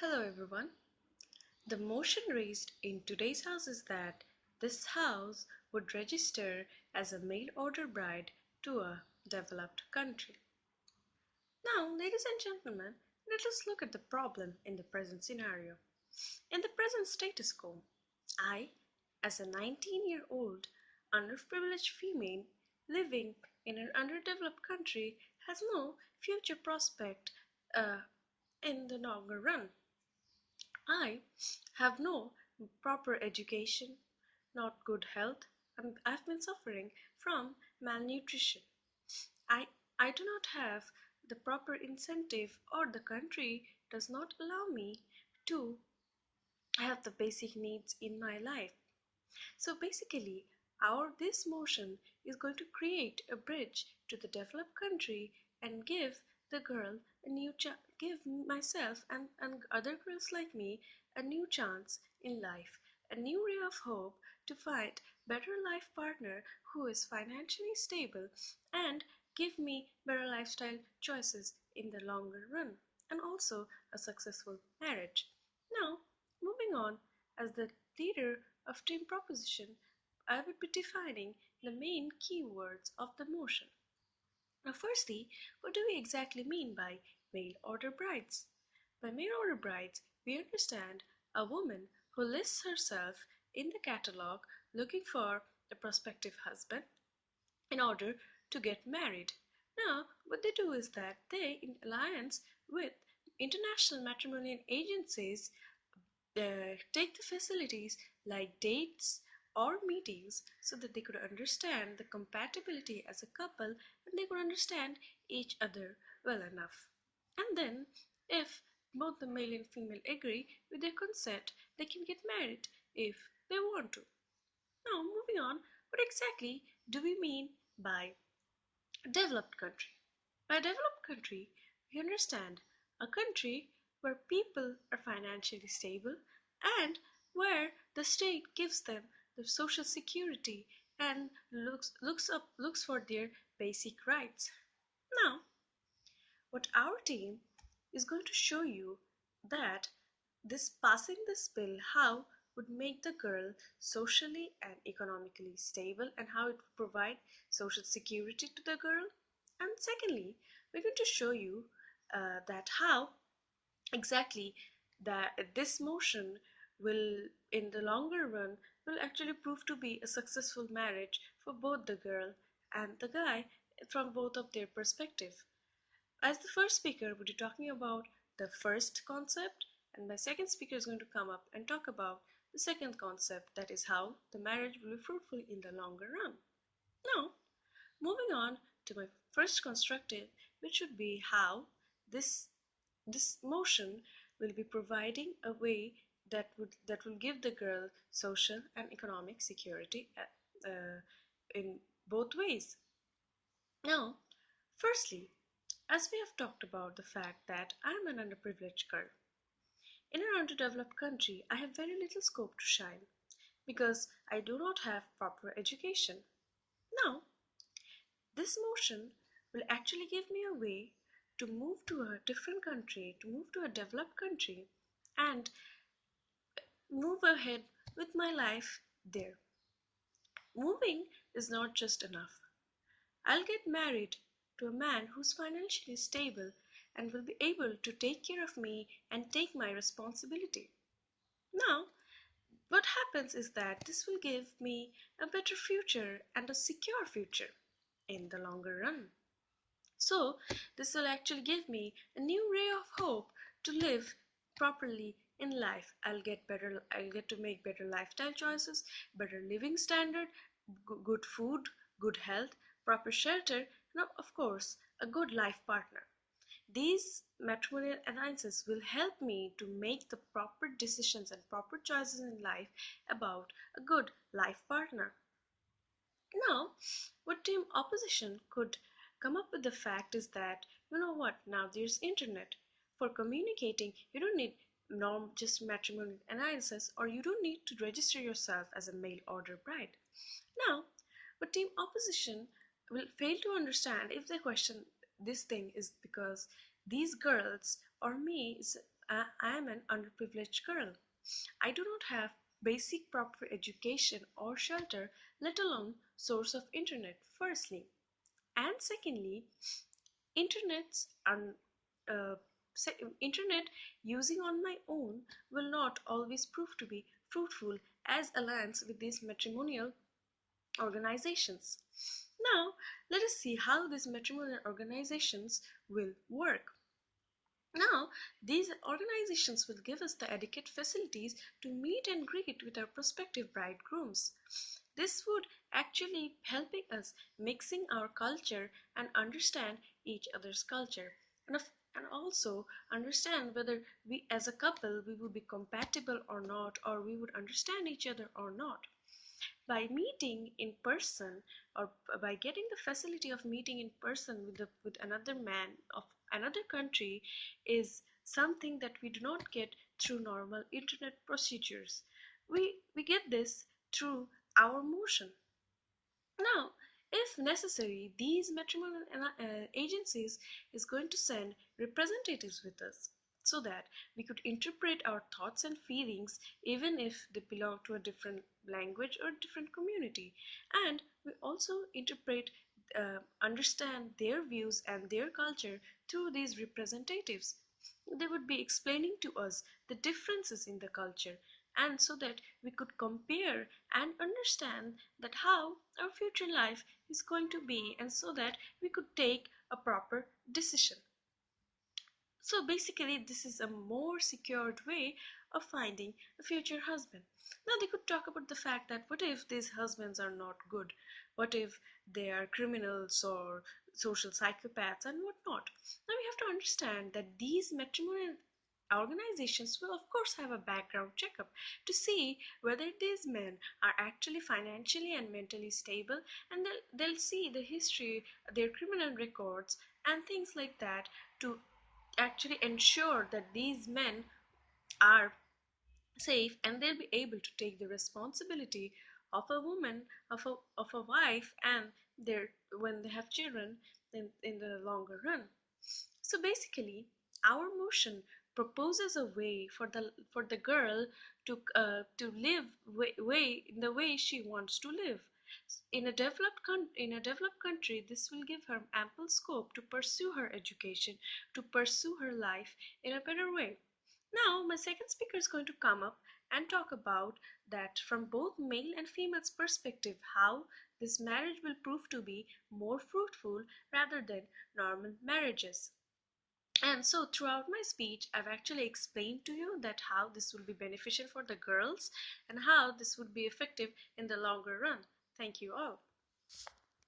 Hello everyone. The motion raised in today's house is that this house would register as a mail order bride to a developed country. Now, ladies and gentlemen, let us look at the problem in the present scenario. In the present status quo, I, as a 19-year-old underprivileged female living in an underdeveloped country, has no future prospect uh, in the longer run. I have no proper education, not good health, and I've been suffering from malnutrition. I, I do not have the proper incentive, or the country does not allow me to have the basic needs in my life. So basically, our this motion is going to create a bridge to the developed country and give the girl a give myself and other girls like me a new chance in life, a new ray of hope to find better life partner who is financially stable and give me better lifestyle choices in the longer run and also a successful marriage. Now, moving on, as the leader of team proposition, I would be defining the main keywords of the motion. Now, firstly, what do we exactly mean by mail order brides? By mail order brides, we understand a woman who lists herself in the catalog looking for a prospective husband in order to get married. Now, what they do is that they, in alliance with international matrimonial agencies, take the facilities like dates or meetings so that they could understand the compatibility as a couple and they could understand each other well enough. And then, if both the male and female agree with their consent, they can get married if they want to. Now, moving on, what exactly do we mean by developed country? By developed country, we understand a country where people are financially stable and where the state gives them the social security and looks for their basic rights. Now, what our team is going to show you that this passing this bill how would make the girl socially and economically stable and how it would provide social security to the girl. And secondly, we're going to show you that how exactly that this motion will in the longer run will actually prove to be a successful marriage for both the girl and the guy from both of their perspective. As the first speaker, we'll be talking about the first concept, and my second speaker is going to come up and talk about the second concept, that is how the marriage will be fruitful in the longer run. Now, moving on to my first constructive, which would be how this this motion will be providing a way that will give the girl social and economic security in both ways. Now, firstly, as we have talked about the fact that I am an underprivileged girl, in an underdeveloped country, I have very little scope to shine because I do not have proper education. Now, this motion will actually give me a way to move to a different country, to move to a developed country, and move ahead with my life there. Moving is not just enough. I'll get married to a man who's financially stable and will be able to take care of me and take my responsibility. Now, what happens is that this will give me a better future and a secure future in the longer run. So, this will actually give me a new ray of hope to live properly in life. I'll get to make better lifestyle choices, better living standard, good food, good health, proper shelter, and of course, a good life partner. These matrimonial alliances will help me to make the proper decisions and proper choices in life about a good life partner. Now, what team opposition could come up with the fact is that you know what? Now there's internet for communicating. You don't need norm just matrimonial alliances, or you don't need to register yourself as a mail order bride. Now, what team opposition will fail to understand if they question this thing is because these girls or me is I am an underprivileged girl. I do not have basic proper education or shelter, let alone source of internet, firstly. And secondly, internet's un, uh, internet using on my own will not always prove to be fruitful as aligns with these matrimonial organizations. Now, let us see how these matrimonial organizations will work. Now, these organizations will give us the adequate facilities to meet and greet with our prospective bridegrooms. This would actually helping us mixing our culture and understand each other's culture, and also understand whether we as a couple we would be compatible or not, or we would understand each other or not. By meeting in person, or by getting the facility of meeting in person with another man of another country, is something that we do not get through normal internet procedures. We get this through our motion. Now, if necessary, these matrimonial agencies is going to send representatives with us so that we could interpret our thoughts and feelings even if they belong to a different language or different community. And we also understand their views and their culture through these representatives. They would be explaining to us the differences in the culture, and so that we could compare and understand that how our future life is going to be, and so that we could take a proper decision. So basically, this is a more secured way of finding a future husband. Now, they could talk about the fact that what if these husbands are not good? What if they are criminals or social psychopaths and whatnot? Now, we have to understand that these matrimonial organizations will, of course, have a background checkup to see whether these men are actually financially and mentally stable, and they'll see the history, their criminal records, and things like that to actually ensure that these men are safe, and they'll be able to take the responsibility of a woman, of a wife, and their when they have children in the longer run. So basically, our motion proposes a way for the girl to live way in the way she wants to live. In a developed country, this will give her ample scope to pursue her education, to pursue her life in a better way. Now, my second speaker is going to come up and talk about that from both male and female's perspective, how this marriage will prove to be more fruitful rather than normal marriages. And so throughout my speech, I've actually explained to you that how this will be beneficial for the girls and how this would be effective in the longer run. Thank you all.